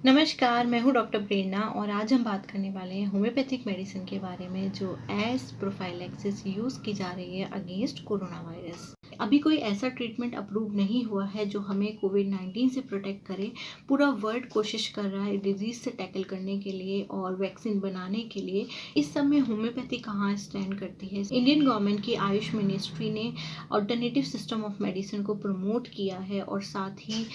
नमस्कार, मैं हूँ डॉक्टर प्रेरणा और आज हम बात करने वाले हैं होम्योपैथिक मेडिसिन के बारे में जो एज प्रोफाइलैक्सिस यूज़ की जा रही है अगेंस्ट कोरोना वायरस। अभी कोई ऐसा ट्रीटमेंट अप्रूव नहीं हुआ है जो हमें कोविड-19 से प्रोटेक्ट करे। पूरा वर्ल्ड कोशिश कर रहा है डिजीज़ से टैकल करने के लिए और वैक्सीन बनाने के लिए। इस समय होम्योपैथी कहाँ स्टैंड करती है? इंडियन गवर्नमेंट की आयुष मिनिस्ट्री ने अल्टरनेटिव सिस्टम ऑफ मेडिसिन को प्रमोट किया है और साथ ही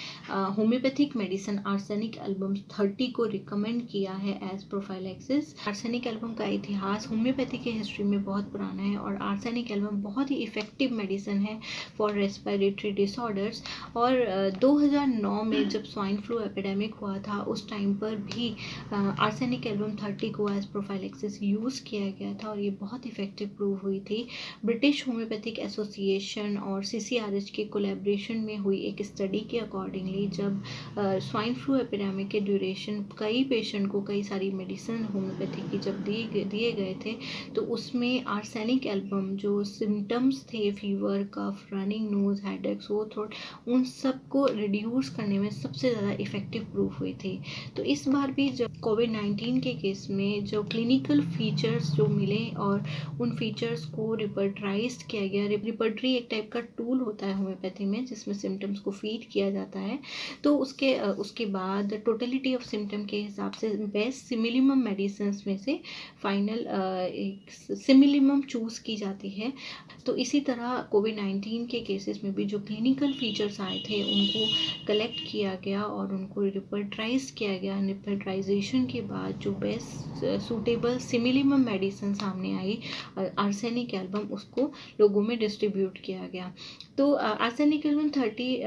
होम्योपैथिक मेडिसिन आर्सेनिक एल्बम 30 को रिकमेंड किया है एज प्रोफाइलैक्सिस। आर्सेनिक एल्बम का इतिहास होम्योपैथी के हिस्ट्री में बहुत पुराना है और आर्सेनिक एल्बम बहुत ही इफेक्टिव मेडिसिन है फॉर रेस्पिरेटरी डिसऑर्डर्स। और 2009 में जब स्वाइन फ्लू एपिडेमिक हुआ था उस टाइम पर भी आर्सेनिक एल्बम 30 को एज प्रोफाइलैक्सिस यूज़ किया गया था और ये बहुत इफेक्टिव प्रूव हुई थी। ब्रिटिश होम्योपैथिक एसोसिएशन और CCRH के कोलैबोरेशन में हुई एक स्टडी के अकॉर्डिंगली जब स्वाइन फ्लू एपिडेमिक के ड्यूरेशन कई पेशेंट को कई सारी मेडिसिन होम्योपैथी की जब दिए गए थे तो उसमें आर्सेनिक एल्बम जो सिम्टम्स थे fever cough running nose headache sore throat उन सबको रिड्यूस करने में सबसे ज़्यादा इफेक्टिव प्रूफ हुई थी। तो इस बार भी जब कोविड-19 के केस में जो क्लिनिकल फीचर्स जो मिले और उन फीचर्स को रिपर्टराइज किया गया। रिपर्टरी एक टाइप का टूल होता है होम्योपैथी में जिसमें सिम्टम्स को फीड किया जाता है। तो उसके बाद टोटलिटी ऑफ सिम्टम के हिसाब से बेस्ट सिमिलिमम मेडिसिन में से फाइनल एक सिमिलिमम चूज़ की जाती है। तो इसी तरह कोविड-19 के केसेस में भी जो क्लिनिकल फीचर्स आए थे उनको कलेक्ट किया गया और उनको रिपर्टराइज किया गया। रिपर्टराइजेशन के बाद जो बेस्ट सूटेबल सिमिलिमम मेडिसिन सामने आई आर्सेनिक एल्बम उसको लोगों में डिस्ट्रीब्यूट किया गया। तो आर्सेनिक एल्बम 30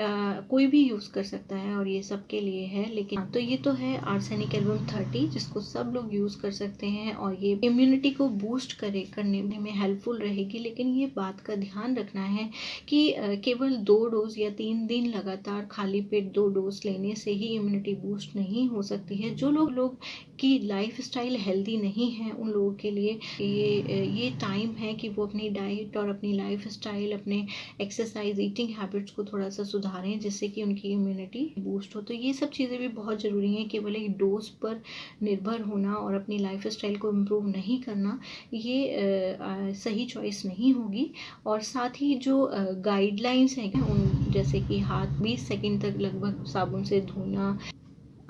कोई भी यूज़ कर सकता है और ये सबके लिए है। लेकिन तो ये तो है आर्सेनिक एल्बम 30 जिसको सब लोग यूज़ कर सकते हैं और ये इम्यूनिटी को बूस्ट करने में हेल्पफुल रहेगी। लेकिन ये बात का ध्यान रखना है कि केवल 2 डोज या 3 दिन लगातार खाली पेट 2 डोज लेने से ही इम्यूनिटी बूस्ट नहीं हो सकती है। जो लोग की लाइफ स्टाइल हेल्दी नहीं है उन लोगों के लिए ये टाइम है कि वो अपनी डाइट और अपनी लाइफ स्टाइल अपने एक्सरसाइज ईटिंग हैबिट्स को थोड़ा सा सुधारें जिससे कि उनकी इम्यूनिटी बूस्ट हो। तो ये सब चीज़ें भी बहुत ज़रूरी हैं। केवल एक डोज पर निर्भर होना और अपनी लाइफ स्टाइल को इम्प्रूव नहीं करना ये सही चॉइस नहीं होगी। और साथ ही जो गाइडलाइंस हैं उन जैसे कि हाथ 20 सेकंड तक लगभग साबुन से धोना,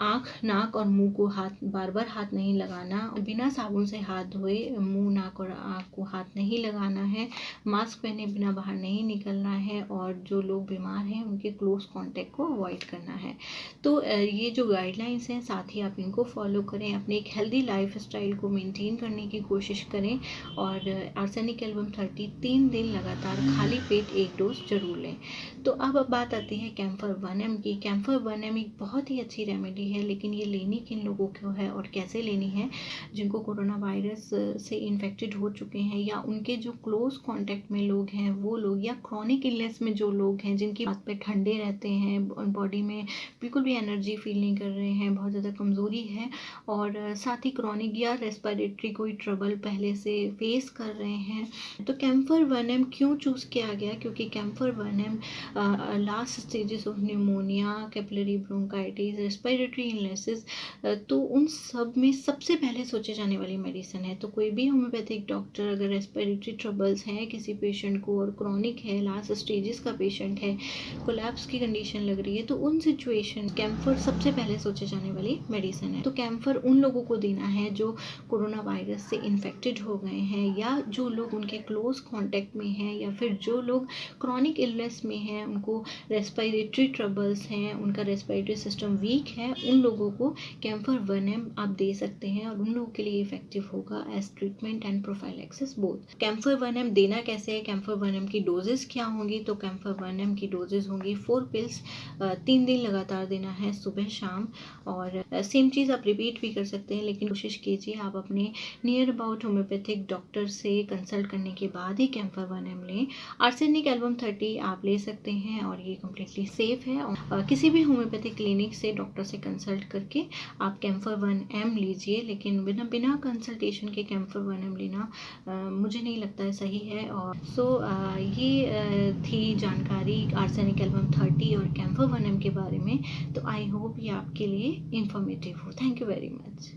आँख नाक और मुंह को बार बार हाथ नहीं लगाना, बिना साबुन से हाथ धोए मुंह नाक और आँख को हाथ नहीं लगाना है, मास्क पहने बिना बाहर नहीं निकलना है और जो लोग बीमार हैं उनके क्लोज कांटेक्ट को अवॉइड करना है। तो ये जो गाइडलाइंस हैं साथ ही आप इनको फॉलो करें, अपनी एक हेल्दी लाइफ स्टाइल को मेंटेन करने की कोशिश करें और आर्सेनिक एल्बम 30 3 दिन लगातार खाली पेट 1 डोज जरूर लें। तो अब बात आती है कैम्फर 1M की। कैम्फर 1M एक बहुत ही अच्छी रेमेडी है लेकिन ये लेनी किन लोगों को है और कैसे लेनी है? जिनको कोरोना वायरस से इन्फेक्टेड हो चुके हैं या उनके जो क्लोज कांटेक्ट में लोग हैं वो लोग, या क्रॉनिक इलनेस में जो लोग हैं जिनकी हाथ पे ठंडे रहते हैं, बॉडी में बिल्कुल भी एनर्जी फील नहीं कर रहे हैं, बहुत ज़्यादा कमज़ोरी है और साथ ही क्रॉनिक या रेस्पिरेटरी कोई ट्रबल पहले से फेस कर रहे हैं। तो कैम्फर 1M क्यों चूज़ किया गया? क्योंकि camphor 1M last stages of pneumonia, capillary bronchitis, respiratory illnesses, तो उन सब में सबसे पहले सोचे जाने वाली मेडिसिन है। तो कोई भी होम्योपैथिक डॉक्टर अगर रेस्पिरेटरी ट्रबल्स हैं किसी पेशेंट को और क्रॉनिक है, लास्ट स्टेजेस का पेशेंट है, कोलैप्स की कंडीशन लग रही है, तो उन सिचुएशन कैम्फर सबसे पहले सोचे जाने वाली मेडिसिन है। तो कैम्फर उन लोगों को देना है जो कोरोना वायरस से इन्फेक्टेड हो गए हैं या जो लोग उनके क्लोज कॉन्टेक्ट में हैं या फिर जो लोग क्रॉनिक इलनेस में हैं, उनको रेस्पिरेटरी ट्रबल्स हैं, उनका रेस्पिरेटरी सिस्टम वीक है, उन लोगों को कैम्फर 1M आप दे सकते हैं और उन लोगों के लिए इफेक्टिव होगा as treatment and prophylaxis both. Camphor 1M देना कैसे है? कैम्फर 1M की डोजेस क्या होंगी? तो कैम्फर 1M की डोजेस होंगी 4 पिल्स, 3 दिन लगातार देना है सुबह शाम। और सेम चीज़ आप रिपीट भी कर सकते हैं लेकिन कोशिश कीजिए आप अपने नियर अबाउट होम्योपैथिक डॉक्टर से कंसल्ट करने के बाद ही कैम्फर 1M लें। आर्सेनिक एल्बम 30 आप ले सकते हैं और ये कम्प्लीटली सेफ है और किसी भी होम्योपैथिक क्लिनिक से डॉक्टर से कंसल्ट करके आप कैम्फर 1M लीजिए, लेकिन बिना बिना कंसल्टेशन के कैम्फर 1M लेना मुझे नहीं लगता है सही है। और ये थी जानकारी आर्सेनिक एल्बम 30 और कैम्फर 1M के बारे में। तो आई होप ये आपके लिए इंफॉर्मेटिव हो। Thank you very much.